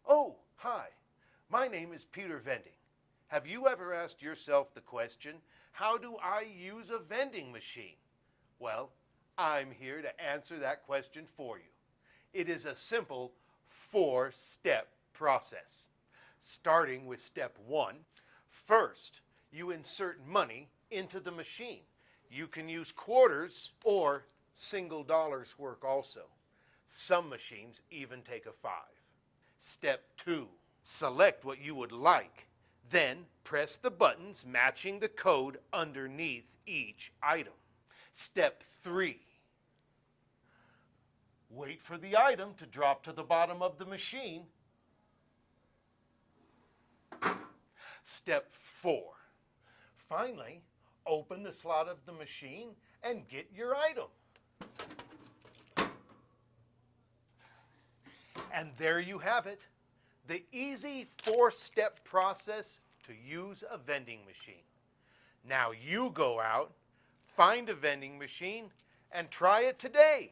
Oh, hi. My name is Peter Vending. Have you ever asked yourself the question, how do I use a vending machine? Well, I'm here to answer that question for you. It is a simple 4-step process. Starting with step 1, first, you insert money into the machine. You can use quarters or single dollars work also. Some machines even take a 5. Step 2, select what you would like. Then press the buttons matching the code underneath each item. Step 3, wait for the item to drop to the bottom of the machine. Step 4, finally, open the slot of the machine and get your item. And there you have it, the easy 4-step process to use a vending machine. Now you go out, find a vending machine, and try it today.